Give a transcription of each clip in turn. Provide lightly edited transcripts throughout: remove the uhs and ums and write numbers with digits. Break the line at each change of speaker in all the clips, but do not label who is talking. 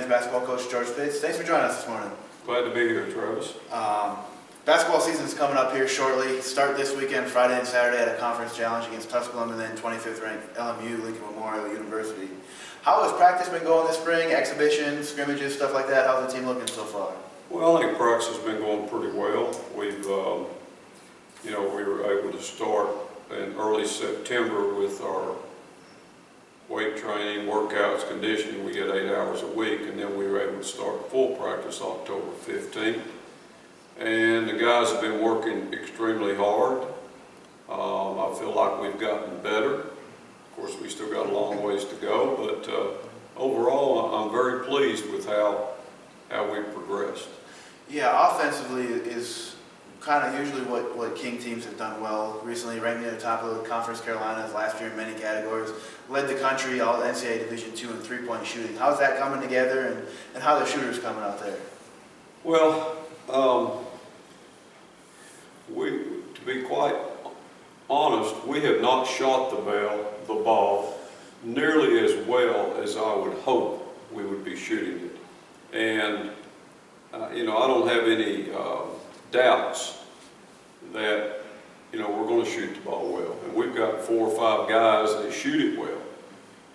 men's basketball coach George Pitts. Thanks for joining us this morning.
Glad to be here, Travis.
Basketball season is coming up here shortly. Start this weekend, Friday and Saturday, at a conference challenge against Tusculum and then 25th ranked LMU, Lincoln Memorial University. How has practice been going this spring? Exhibitions, scrimmages, stuff like that? How's the team looking so far?
Well, I think practice has been going pretty well. We were able to start in early September with our weight training, workouts, conditioning. We get 8 hours a week, and then we were able to start full practice October 15th. And the guys have been working extremely hard. I feel like we've gotten better. Of course, we still got a long ways to go, but overall, I'm very pleased with how we've progressed.
Yeah, offensively is kind of usually what King teams have done well. Recently ranked near the top of the Conference Carolinas last year in many categories. Led the country all NCAA Division II in three-point shooting. How's that coming together, and how are the shooters coming out there?
Well, to be quite honest, we have not shot the ball nearly as well as I would hope we would be shooting it. And, I don't have any doubts that, we're going to shoot the ball well. And we've got 4 or 5 guys that shoot it well.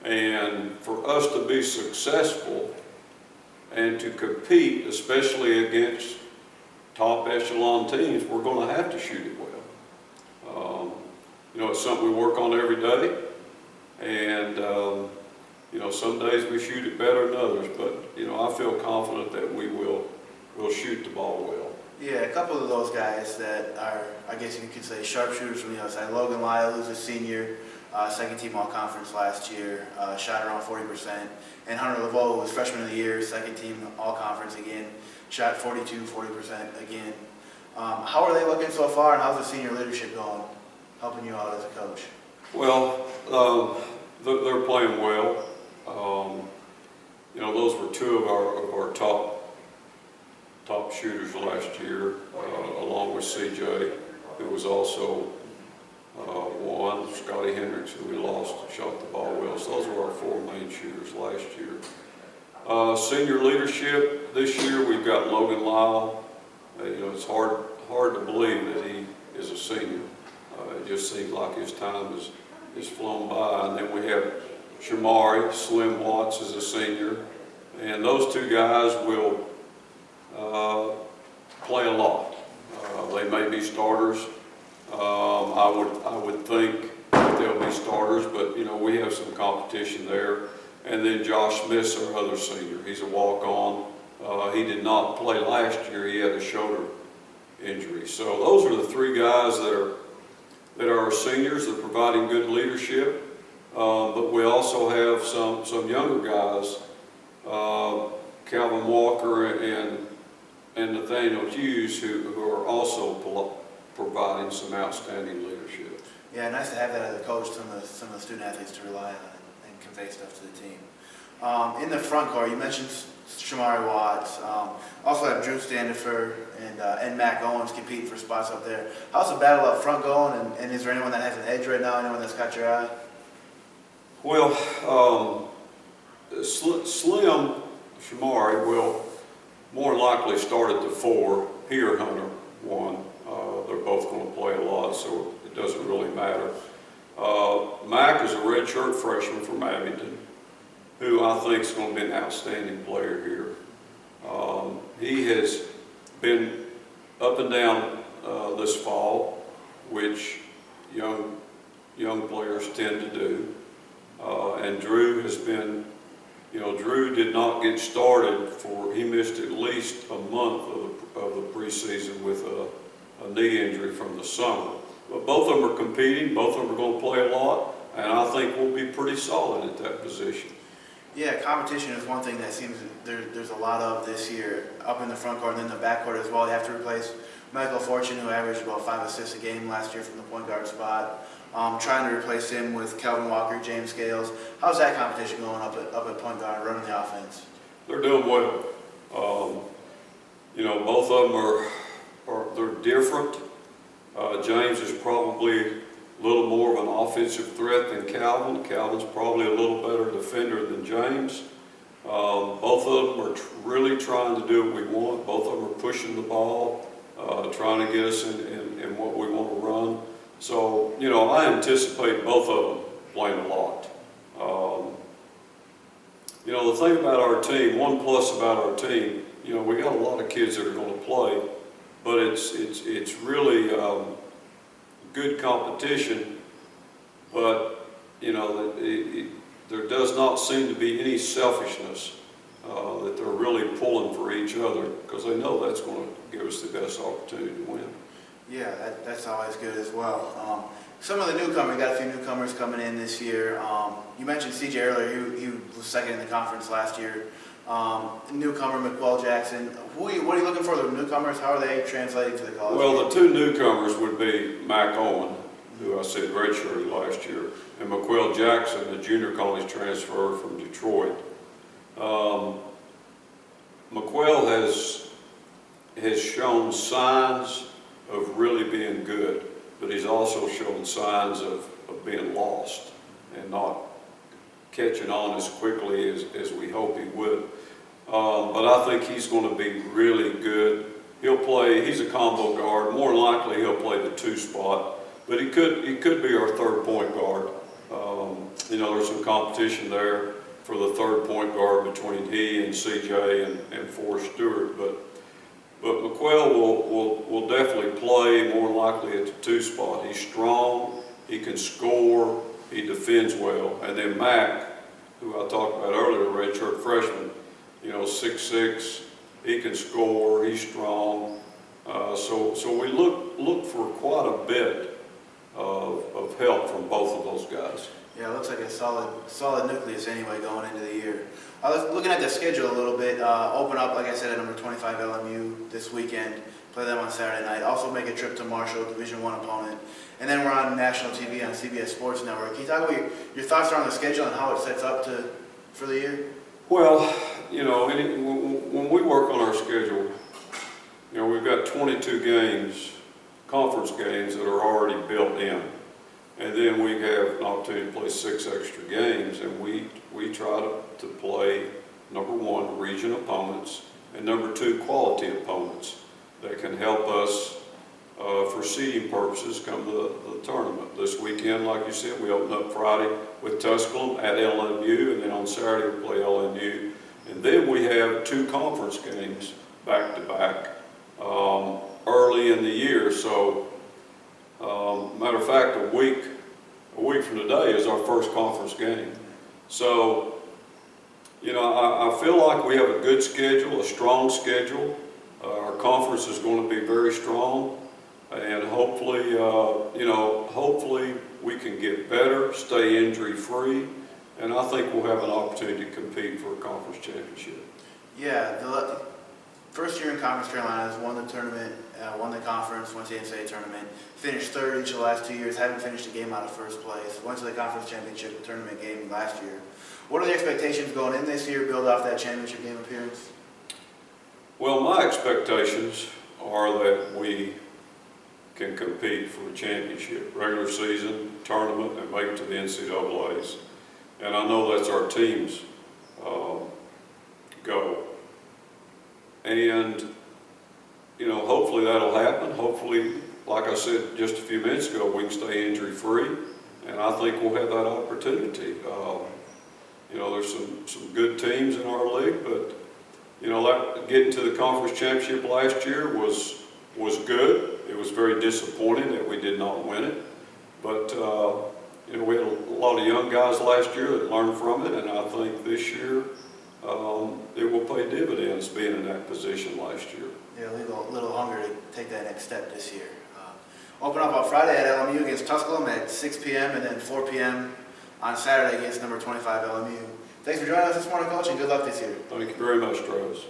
And for us to be successful and to compete, especially against top echelon teams, we're going to have to shoot it well. It's something we work on every day, and some days we shoot it better than others, but I feel confident that we'll shoot the ball well.
Yeah, a couple of those guys that are, I guess you could say, sharpshooters from the outside. Logan Lyle, who's a senior, second team all-conference last year, shot around 40%. And Hunter Laveau, who was freshman of the year, second team all-conference again, shot 40% again. How are they looking so far, and how's the senior leadership going, helping you out as a coach?
Well, they're playing well. Those were 2 of our top shooters last year, along with CJ, who was also one, Scotty Hendricks, who we lost, shot the ball well. So those were our 4 main shooters last year. Senior leadership this year, we've got Logan Lyle. It's hard to believe that he is a senior. It just seems like his time is flown by. And then we have Shamari Slim Watts is a senior, and those 2 guys will play a lot. They may be starters. I would think that they'll be starters, but we have some competition there. And then Josh Smith's our other senior. He's a walk-on. He did not play last year. He had a shoulder injury. So those are the 3 guys that are our seniors. They're providing good leadership. But we also have some younger guys, Calvin Walker and Nathaniel Hughes, who are also providing some outstanding leadership.
Yeah, nice to have that as a coach, some of the student athletes to rely on and convey stuff to the team. In the front court, you mentioned Shamari Watts. Also have Drew Standifer and Mac Owens competing for spots up there. How's the battle up front going, and is there anyone that has an edge right now, anyone that's caught your eye?
Well, Slim Shamari will more likely start at the 4. He or Hunter 1. They're both going to play a lot, so it doesn't really matter. Mac is a redshirt freshman from Abington, who I think is going to be an outstanding player here. He has been up and down this fall, which young players tend to do. And Drew has been, Drew did not get started he missed at least a month of the preseason with a knee injury from the summer. But both of them are competing, both of them are going to play a lot, and I think we'll be pretty solid at that position.
Yeah, competition is one thing that seems there's a lot of this year, up in the front court and then the back court as well. You have to replace Michael Fortune, who averaged about 5 assists a game last year from the point guard spot. Trying to replace him with Kelvin Walker, James Scales. How's that competition going up at point guard, running the offense?
They're doing well. Both of them they're different. James is probably a little more of an offensive threat than Calvin. Calvin's probably a little better defender than James. Both of them are really trying to do what we want. Both of them are pushing the ball, trying to get us in what we want to run. So, you know, I anticipate both of them playing a lot. You know, the thing about our team, one plus about our team, you know, we got a lot of kids that are going to play, but it's really good competition. But you know, there does not seem to be any selfishness that they're really pulling for each other, because they know that's going to give us the best opportunity to win.
Yeah, that's always good as well. Some of the newcomers, got a few newcomers coming in this year. You mentioned CJ earlier, he was second in the conference last year. Newcomer McQuell Jackson, what are you looking for the newcomers? How are they translating to the college?
Well, the two newcomers would be Mac Owen, who I said redshirted last year, and McQuell Jackson, the junior college transfer from Detroit. McQuell has shown signs of really being good, but he's also shown signs of being lost and not catching on as quickly as we hope he would. But I think he's going to be really good. He's a combo guard. More than likely he'll play the 2 spot, but he could be our 3rd point guard. You know, there's some competition there for the 3rd point guard between he and CJ and Forrest Stewart, but McQuell will definitely play more likely at the 2 spot. He's strong, he can score, he defends well. And then Mac, who I talked about earlier, redshirt freshman, you know, 6'6", he can score, he's strong. So we look for quite a bit of help from both of those guys.
Yeah, it looks like a solid nucleus anyway going into the year. I was looking at the schedule a little bit. Open up, like I said, at number 25 LMU this weekend. Play them on Saturday night. Also make a trip to Marshall, Division I opponent. And then we're on national TV on CBS Sports Network. Can you talk about your thoughts around the schedule and how it sets up for the year?
Well, you know, when we work on our schedule, you know, we've got 22 games, conference games that are already built in. And then we have an opportunity to play 6 extra games, and we try to play, number 1, region opponents, and number 2, quality opponents that can help us for seeding purposes come to the tournament. This weekend, like you said, we open up Friday with Tusculum at LMU, and then on Saturday we play LMU. And then we have 2 conference games back to back early in the year. So, matter of fact, a week from today is our first conference game. So, you know, I feel like we have a good schedule, a strong schedule. Our conference is going to be very strong, and hopefully, you know, hopefully we can get better, stay injury free, and I think we'll have an opportunity to compete for a conference championship.
Yeah, the first year in Conference Carolinas, won the tournament, won the conference, went to the NCAA tournament, finished 3rd each of the last 2 years, haven't finished a game out of 1st place, went to the conference championship tournament game last year. What are the expectations going in this year, build off that championship game appearance?
Well, my expectations are that we can compete for a championship, regular season, tournament, and make it to the NCAAs. And I know that's our team's goal. And, you know, hopefully that'll happen. Hopefully, like I said just a few minutes ago, we can stay injury free, and I think we'll have that opportunity. You know, there's some good teams in our league, but, you know, getting to the conference championship last year was good. It was very disappointing that we did not win it, but you know, we had a lot of young guys last year that learned from it, and I think this year it will pay dividends being in that position last year.
Yeah, a little hunger to take that next step this year. Open up on Friday at LMU against Tusculum at 6 p.m. and then 4 p.m. on Saturday against number 25 LMU. Thanks for joining us this morning, Coach, and good luck this year.
Thank you very much, Travis.